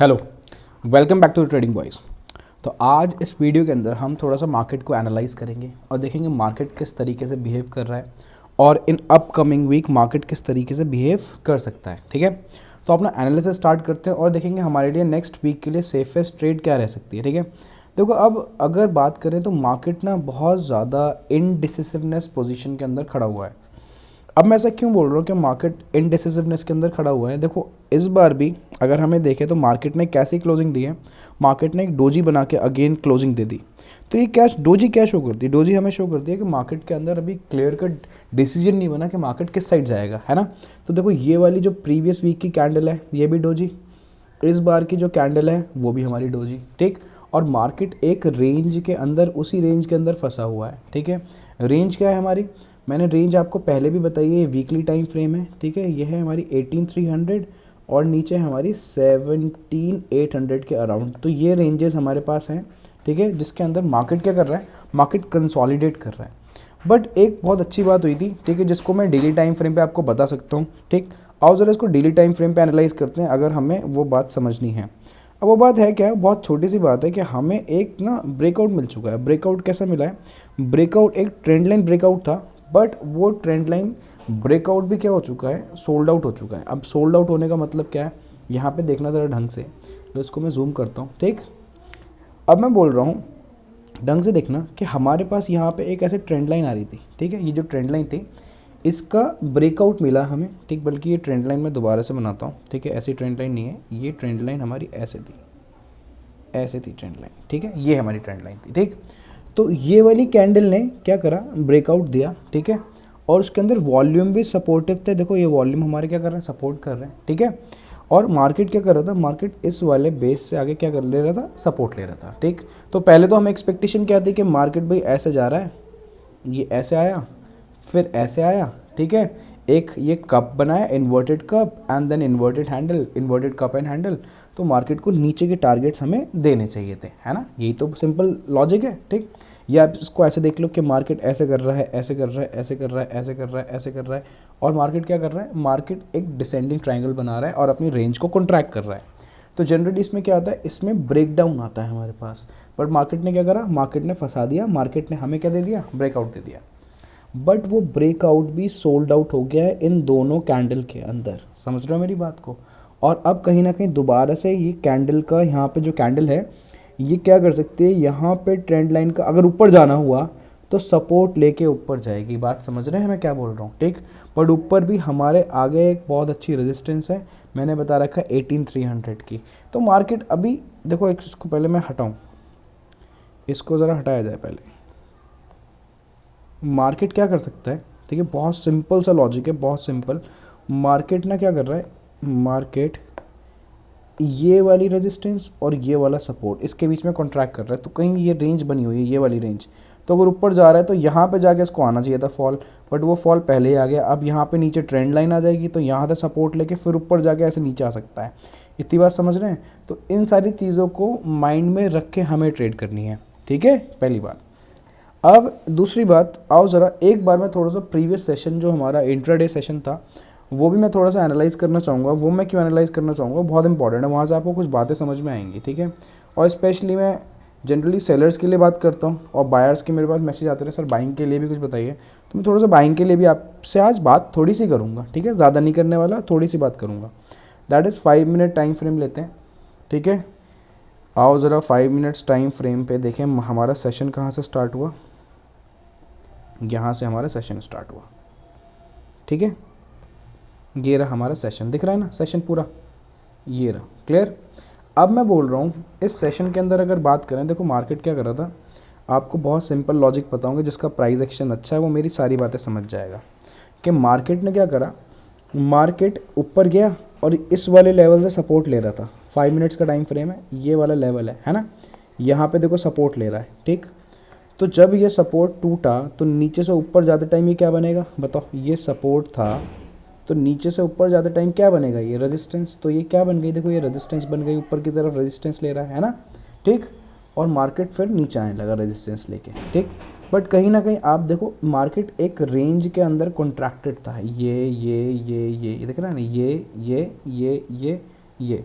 Hello, welcome back to Trading Boys. तो आज इस वीडियो के अंदर हम थोड़ा सा मार्केट को एनालाइज करेंगे और देखेंगे मार्केट किस तरीके से बिहेव कर रहा है और इन अपकमिंग वीक मार्केट किस तरीके से बिहेव कर सकता है। ठीक है, तो अपना एनालिसिस स्टार्ट करते हैं और देखेंगे हमारे लिए नेक्स्ट वीक के लिए सेफेस्ट ट्रेड क्या रह सकती है। ठीक है, देखो अब अगर बात करें तो मार्केट ना बहुत ज़्यादा इनडिसिसिवनेस पोजीशन के अंदर खड़ा हुआ है। अब मैं ऐसा क्यों बोल रहा हूँ कि मार्केट इनडिसिसिवनेस के अंदर खड़ा हुआ है। देखो इस बार भी अगर हमें देखें तो मार्केट ने कैसी क्लोजिंग दी है, मार्केट ने एक डोजी बना के अगेन क्लोजिंग दे दी। तो ये कैश डोजी क्या शो करती है, डोजी हमें शो करती है कि मार्केट के अंदर अभी क्लियर कट डिसीजन नहीं बना कि मार्केट किस साइड जाएगा, है ना। तो देखो ये वाली जो प्रीवियस वीक की कैंडल है ये भी डोजी, इस बार की जो कैंडल है वो भी हमारी डोजी। ठीक, और मार्केट एक रेंज के अंदर उसी रेंज के अंदर फंसा हुआ है। ठीक है, रेंज क्या है हमारी, मैंने रेंज आपको पहले भी बताई है, वीकली टाइम फ्रेम है। ठीक है, ये है हमारी 18,300 और नीचे हमारी 17,800 के अराउंड। तो ये रेंजेस हमारे पास हैं। ठीक है, जिसके अंदर मार्केट क्या कर रहा है, मार्केट कंसोलिडेट कर रहा है। बट एक बहुत अच्छी बात हुई थी, ठीक है, जिसको मैं डेली टाइम फ्रेम पे आपको बता सकता हूँ। ठीक, आओ ज़रा इसको डेली टाइम फ्रेम पे एनालाइज करते हैं अगर हमें वो बात समझनी है। अब वो बात है क्या, बहुत छोटी सी बात है कि हमें एक ना ब्रेकआउट मिल चुका है। ब्रेकआउट कैसा मिला है, ब्रेकआउट एक ट्रेंड लाइन ब्रेकआउट था, बट वो ट्रेंड लाइन ब्रेकआउट भी क्या हो चुका है, सोल्ड आउट हो चुका है। अब सोल्ड आउट होने का मतलब क्या है, यहाँ पे देखना ज़रा ढंग से, तो इसको मैं जूम करता हूँ। ठीक, अब मैं बोल रहा हूँ ढंग से देखना कि हमारे पास यहाँ पे एक ऐसे ट्रेंड लाइन आ रही थी। ठीक है, ये जो ट्रेंड लाइन थी इसका ब्रेकआउट मिला हमें। ठीक, बल्कि ये ट्रेंड लाइन मैं दोबारा से बनाता हूँ। ठीक है, ऐसी ट्रेंड लाइन नहीं है, ये ट्रेंड लाइन हमारी ऐसे थी, ऐसे थी ट्रेंड लाइन। ठीक है, ये हमारी ट्रेंड लाइन थी। ठीक, तो ये वाली कैंडल ने क्या करा, ब्रेकआउट दिया। ठीक है, और उसके अंदर वॉल्यूम भी सपोर्टिव थे। देखो ये वॉल्यूम हमारे क्या कर रहे हैं, सपोर्ट कर रहे हैं। ठीक है, और मार्केट क्या कर रहा था, मार्केट इस वाले बेस से आगे क्या कर ले रहा था, सपोर्ट ले रहा था। ठीक, तो पहले तो हमें एक्सपेक्टेशन क्या थी कि मार्केट भाई ऐसे जा रहा है, ये ऐसे आया फिर ऐसे आया। ठीक है, एक ये कप बनाया, inverted cup and then inverted handle, inverted cup and handle. तो मार्केट को नीचे के टारगेट्स हमें देने चाहिए थे, है ना। यही तो सिंपल लॉजिक है। ठीक, या आप इसको ऐसे देख लो कि मार्केट ऐसे कर रहा है, ऐसे कर रहा है, ऐसे कर रहा है, ऐसे कर रहा है, ऐसे कर रहा है, और मार्केट क्या कर रहा है, मार्केट एक डिसेंडिंग ट्रायंगल बना रहा है और अपनी रेंज को कॉन्ट्रैक्ट कर रहा है। तो जनरली इसमें क्या आता है, इसमें ब्रेक डाउन आता है हमारे पास। बट मार्केट ने क्या करा, मार्केट ने फंसा दिया, मार्केट ने हमें क्या दे दिया, ब्रेकआउट दे दिया। बट वो ब्रेकआउट भी सोल्ड आउट हो गया है इन दोनों कैंडल के अंदर। समझ रहे हो मेरी बात को। और अब कहीं ना कहीं दोबारा से ये कैंडल का, यहाँ पे जो कैंडल है ये क्या कर सकती है, यहाँ पे ट्रेंड लाइन का अगर ऊपर जाना हुआ तो सपोर्ट लेके ऊपर जाएगी। बात समझ रहे हैं मैं क्या बोल रहा हूँ। ठीक, बट ऊपर भी हमारे आगे एक बहुत अच्छी रेजिस्टेंस है, मैंने बता रखा है 18,300 की। तो मार्केट अभी देखो, एक इसको पहले मैं हटाऊँ, इसको ज़रा हटाया जाए पहले। मार्केट क्या कर सकता है, ठीक है, बहुत सिंपल सा लॉजिक है, बहुत सिंपल। मार्केट ना क्या कर रहा है, मार्केट ये वाली रेजिस्टेंस और ये वाला सपोर्ट इसके बीच में कॉन्ट्रैक्ट कर रहा है। तो कहीं ये रेंज बनी हुई है, ये वाली रेंज, तो अगर ऊपर जा रहा है तो यहाँ पे जाके इसको आना चाहिए था फॉल, बट वो फॉल पहले ही आ गया। अब यहाँ पे नीचे ट्रेंड लाइन आ जाएगी तो यहाँ से सपोर्ट लेके फिर ऊपर जाके ऐसे नीचे आ सकता है। इतनी बात समझ रहे हैं। तो इन सारी चीज़ों को माइंड में रख के हमें ट्रेड करनी है। ठीक है, पहली बात। अब दूसरी बात, आओ ज़रा एक बार मैं थोड़ा सा प्रीवियस सेशन जो हमारा इंट्राडे सेशन था वो भी मैं थोड़ा सा एनालाइज़ करना चाहूँगा। वो मैं क्यों एनालाइज़ करना चाहूँगा, बहुत इंपॉर्टेंट है, वहाँ से आपको कुछ बातें समझ में आएंगी। ठीक है, और स्पेशली मैं जनरली सेलर्स के लिए बात करता हूँ और बायर्स के मेरे पास मैसेज आते हैं, सर बाइंग के लिए भी कुछ बताइए। तो मैं थोड़ा सा बाइंग के लिए भी आपसे आज बात थोड़ी सी करूँगा। ठीक है, ज़्यादा नहीं करने वाला, थोड़ी सी बात करूँगा। That is 5 minute time frame लेते हैं। ठीक है, आओ ज़रा 5 मिनट्स टाइम फ्रेम पे देखें हमारा सेशन कहाँ से स्टार्ट हुआ। यहाँ से हमारा सेशन स्टार्ट हुआ। ठीक है, ये रहा हमारा सेशन, दिख रहा है ना सेशन पूरा, ये रहा क्लियर। अब मैं बोल रहा हूँ इस सेशन के अंदर अगर बात करें, देखो मार्केट क्या कर रहा था, आपको बहुत सिंपल लॉजिक बताऊंगा, जिसका प्राइस एक्शन अच्छा है वो मेरी सारी बातें समझ जाएगा कि मार्केट ने क्या करा। मार्केट ऊपर गया और इस वाले लेवल से सपोर्ट ले रहा था। 5 मिनट्स का टाइम फ्रेम है, ये वाला लेवल है ना, यहाँ पे देखो सपोर्ट ले रहा है। ठीक, तो जब ये सपोर्ट टूटा तो नीचे से ऊपर जाते टाइम ये क्या बनेगा बताओ, ये सपोर्ट था तो नीचे से ऊपर जाते टाइम क्या बनेगा, ये रेजिस्टेंस। तो ये क्या बन गई, देखो ये रेजिस्टेंस बन गई, ऊपर की तरफ रेजिस्टेंस ले रहा है ना। ठीक, और मार्केट फिर नीचे आने लगा रेजिस्टेंस लेके। ठीक, बट कहीं ना कहीं आप देखो मार्केट एक रेंज के अंदर कॉन्ट्रैक्टेड था, ये दिख रहा है ना, ये।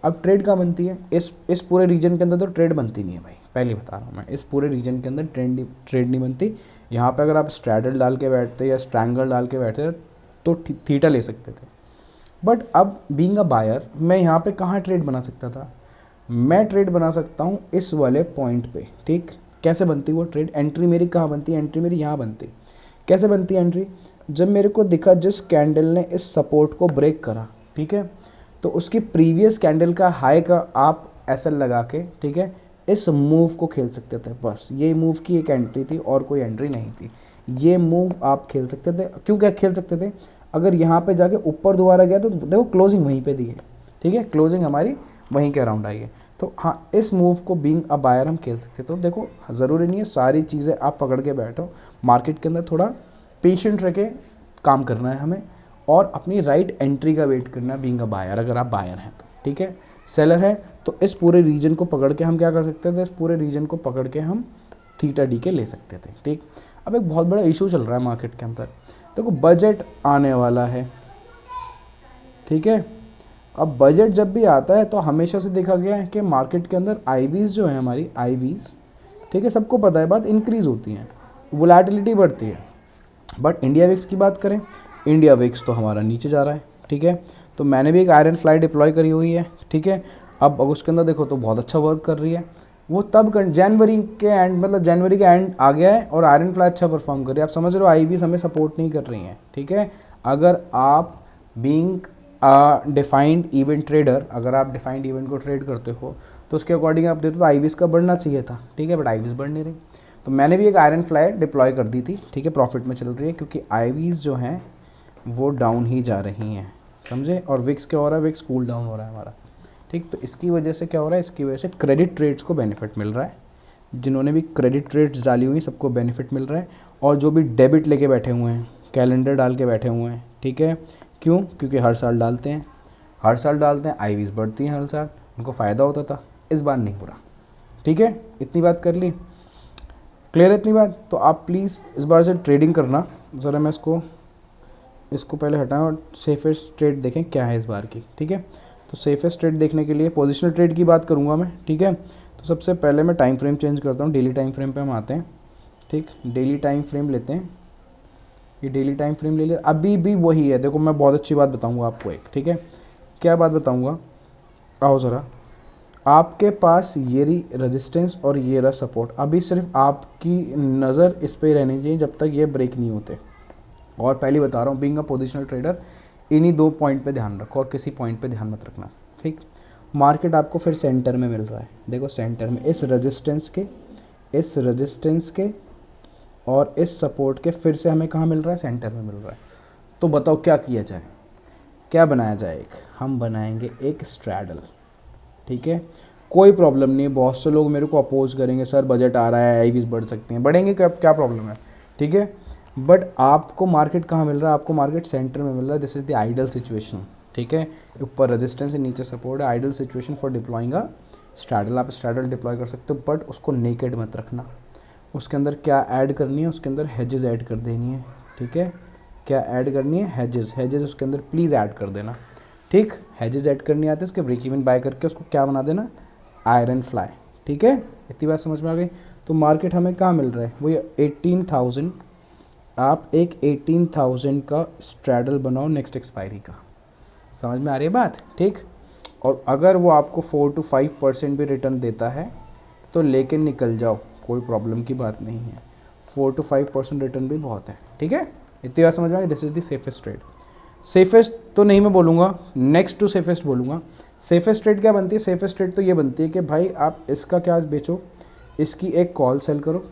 अब ट्रेड कहाँ बनती है, इस पूरे रीजन के अंदर तो ट्रेड बनती नहीं है भाई, पहले बता रहा हूँ मैं, इस पूरे रीजन के अंदर ट्रेड नहीं बनती। यहाँ पे अगर आप स्ट्रैडल डाल के बैठते या स्ट्रैंगल डाल के बैठते तो थीटा ले सकते थे। बट अब बीइंग अ बायर मैं यहाँ पे कहाँ ट्रेड बना सकता था, मैं ट्रेड बना सकता हूँ इस वाले पॉइंट पे, ठीक। कैसे बनती वो ट्रेड, एंट्री मेरी कहाँ बनती है, एंट्री मेरी यहाँ बनती। कैसे बनती है एंट्री, जब मेरे को दिखा जिस कैंडल ने इस सपोर्ट को ब्रेक करा, ठीक है, तो उसकी प्रीवियस कैंडल का हाई का आप एसएल लगा के, ठीक है, इस मूव को खेल सकते थे। बस ये मूव की एक एंट्री थी और कोई एंट्री नहीं थी। ये मूव आप खेल सकते थे। क्यों क्या खेल सकते थे, अगर यहाँ पे जाके ऊपर दोबारा गया तो देखो क्लोजिंग वहीं पे दी है, ठीक है, क्लोजिंग हमारी वहीं के अराउंड आई है। तो हाँ, इस मूव को बीइंग अ बायर हम खेल सकते। तो देखो ज़रूरी नहीं है सारी चीज़ें आप पकड़ के बैठो, मार्केट के अंदर थोड़ा पेशेंट रह के काम करना है हमें, और अपनी राइट एंट्री का वेट करना है बीइंग अ बायर, अगर आप बायर हैं तो, ठीक है। सेलर है तो इस पूरे रीजन को पकड़ के हम क्या कर सकते थे, इस पूरे रीजन को पकड़ के हम थीटा डी के ले सकते थे, ठीक। अब एक बहुत बड़ा इशू चल रहा है मार्केट के अंदर, देखो बजट आने वाला है, ठीक है। अब बजट जब भी आता है तो हमेशा से देखा गया है कि मार्केट के अंदर आईवीज जो है हमारी आईवीज, ठीक है, सबको पता है बात, इंक्रीज़ होती हैं, वोलेटिलिटी बढ़ती है। बट इंडिया विक्स की बात करें, इंडिया विक्स तो हमारा नीचे जा रहा है, ठीक है। तो मैंने भी एक आयरन फ्लाई डिप्लॉय करी हुई है, ठीक है। अब उसके अंदर देखो तो बहुत अच्छा वर्क कर रही है। वो तब जनवरी के एंड, मतलब जनवरी के एंड आ गया है और आयरन फ्लाई अच्छा परफॉर्म कर रही है। आप समझ रहे हो आईवीज हमें सपोर्ट नहीं कर रही हैं, ठीक है। अगर आप बीइंग डिफाइंड इवेंट ट्रेडर, अगर आप डिफाइंड इवेंट को ट्रेड करते हो तो उसके अकॉर्डिंग आप देखते तो आईवीज का बढ़ना चाहिए था, ठीक है, बट आईवीज बढ़ नहीं रही। तो मैंने भी एक आयरन फ्लाई डिप्लॉय कर दी थी, ठीक है, प्रॉफिट में चल रही है, क्योंकि आईवीज जो हैं वो डाउन ही जा रही हैं, समझे। और विक्स क्या हो रहा है, विक्स कूल डाउन हो रहा है हमारा, ठीक। तो इसकी वजह से क्या हो रहा है, इसकी वजह से क्रेडिट ट्रेड्स को बेनिफिट मिल रहा है, जिन्होंने भी क्रेडिट ट्रेड्स डाली हुई सबको बेनिफिट मिल रहा है, और जो भी डेबिट लेके बैठे हुए हैं, कैलेंडर डाल के बैठे हुए हैं, ठीक है। क्यों, क्योंकि हर साल डालते हैं, हर साल डालते हैं, आईवीज बढ़ती हैं हर साल, उनको फ़ायदा होता था, इस बार नहीं हो रहा, ठीक है। इतनी बात कर ली, क्लियर है इतनी बात। तो आप प्लीज़ इस बार से ट्रेडिंग करना। ज़रा मैं इसको पहले हटाएं और सेफेस्ट ट्रेड देखें क्या है इस बार की, ठीक है। तो सेफेस्ट ट्रेड देखने के लिए पोजिशनल ट्रेड की बात करूँगा मैं, ठीक है। तो सबसे पहले मैं टाइम फ्रेम चेंज करता हूँ, डेली टाइम फ्रेम पे हम आते हैं, ठीक। डेली टाइम फ्रेम लेते हैं, ये डेली टाइम फ्रेम ले लिया। अभी भी वही है, देखो मैं बहुत अच्छी बात बताऊँगा आपको एक, ठीक है। क्या बात बताऊँगा, आओ ज़रा, आपके पास ये रही रेजिस्टेंस और ये रहा सपोर्ट। अभी सिर्फ आपकी नज़र इस पर रहनी चाहिए जब तक ये ब्रेक नहीं होते। और पहले बता रहा हूँ बीइंग अ पोजिशनल ट्रेडर, इन्हीं 2 पॉइंट पे ध्यान रखो और किसी पॉइंट पे ध्यान मत रखना, ठीक। मार्केट आपको फिर सेंटर में मिल रहा है, देखो सेंटर में इस रेजिस्टेंस के और इस सपोर्ट के फिर से हमें कहाँ मिल रहा है, सेंटर में मिल रहा है। तो बताओ क्या किया जाए, क्या बनाया जाए, हम बनाएंगे एक स्ट्रैडल, ठीक है। कोई प्रॉब्लम नहीं, बहुत से लोग मेरे को अपोज करेंगे, सर बजट आ रहा है, आईवीज बढ़ सकती हैं, बढ़ेंगे, क्या प्रॉब्लम है, ठीक है। बट आपको मार्केट कहाँ मिल रहा है, आपको मार्केट सेंटर में मिल रहा है। This is the ideal situation, ठीक है। ऊपर रेजिस्टेंस है, नीचे सपोर्ट है, ideal situation for deploying a straddle. आप स्ट्रैडल डिप्लॉय कर सकते हो, बट उसको नेकेड मत रखना। उसके अंदर क्या ऐड करनी है, उसके अंदर हेजेस ऐड कर देनी है, ठीक है। क्या ऐड करनी है, हेजेस उसके अंदर प्लीज़ ऐड कर देना, ठीक। हेजेस ऐड करनी आती है, उसके ब्रेक इवन बाय करके उसको क्या बना देना, आयरन फ्लाई, ठीक है। इतनी बात समझ में आ गई। तो मार्केट हमें कहाँ मिल रहा है, वो 18,000। आप एक 18,000 का स्ट्रैडल बनाओ नेक्स्ट एक्सपायरी का, समझ में आ रही है बात, ठीक। और अगर वो आपको 4 to 5% भी रिटर्न देता है तो लेके निकल जाओ, कोई प्रॉब्लम की बात नहीं है। 4 to 5% रिटर्न भी बहुत है, ठीक है। इतनी बात समझ में आ गई। This is the safest trade. Safest तो नहीं मैं बोलूँगा, नेक्स्ट टू सेफेस्ट बोलूँगा। सेफेस्ट ट्रेड क्या बनती है, सेफेस्ट ट्रेड तो ये बनती है कि भाई आप इसका क्या बेचो, इसकी एक कॉल सेल करो,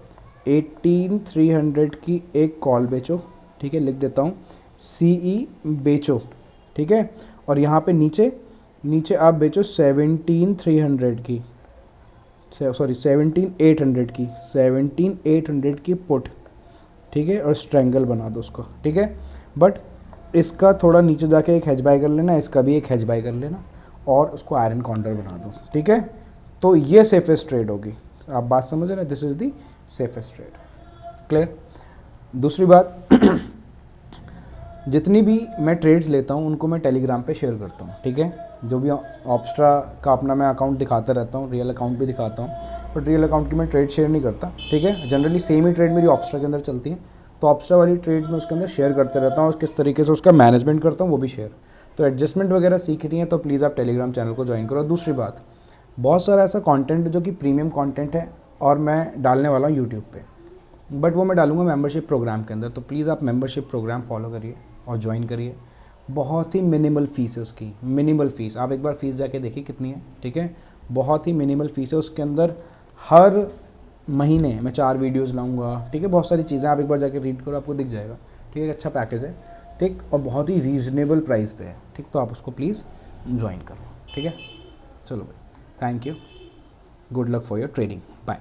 18,300 की एक कॉल बेचो, ठीक है, लिख देता हूँ, CE बेचो, ठीक है। और यहाँ पे नीचे आप बेचो 17,300 की, सॉरी 17,800 की पुट, ठीक है। और स्ट्रैंगल बना दो उसको, ठीक है। बट इसका थोड़ा नीचे जाके एक हेज बाय कर लेना, इसका भी एक हेज बाय कर लेना और उसको आयरन काउंटर बना दो, ठीक है। तो ये सेफेस्ट ट्रेड होगी, आप बात समझ रहे हैं, this is the safest trade, clear. दूसरी बात जितनी भी मैं ट्रेड्स लेता हूँ उनको मैं टेलीग्राम पे शेयर करता हूँ, ठीक है। जो भी ऑप्स्ट्रा का अपना मैं अकाउंट दिखाता रहता हूँ, रियल अकाउंट भी दिखाता हूँ, बट रियल अकाउंट की मैं ट्रेड शेयर नहीं करता, ठीक है। जनरली सेम ही ट्रेड मेरी ऑप्स्ट्रा के अंदर चलती है, तो ऑप्स्ट्रा वाली ट्रेड्स मैं उसके अंदर शेयर करते रहता हूँ और किस तरीके से उसका मैनेजमेंट करता हूँ वो भी शेयर। तो एडजस्टमेंट वगैरह सीख रही हैं तो प्लीज़ आप टेलीग्राम चैनल को ज्वाइन करो। दूसरी बात, बहुत सारा ऐसा कंटेंट जो कि प्रीमियम कंटेंट है और मैं डालने वाला हूँ यूट्यूब पे, बट वो मैं डालूंगा मेंबरशिप प्रोग्राम के अंदर। तो प्लीज़ आप मेंबरशिप प्रोग्राम फॉलो करिए और ज्वाइन करिए। बहुत ही मिनिमल फ़ीस है उसकी, मिनिमल फ़ीस। आप एक बार फ़ीस जाके देखिए कितनी है, ठीक है। बहुत ही मिनिमल फ़ीस है। उसके अंदर हर महीने मैं 4 वीडियोज़ लाऊंगा, ठीक है। बहुत सारी चीज़ें आप एक बार जाके रीड करो, आपको दिख जाएगा, ठीक है। अच्छा पैकेज है, ठीक, और बहुत ही रीज़नेबल प्राइस पे है, ठीक। तो आप उसको प्लीज़ ज्वाइन करो, ठीक है। चलो भाई, thank you, good luck for your trading, bye.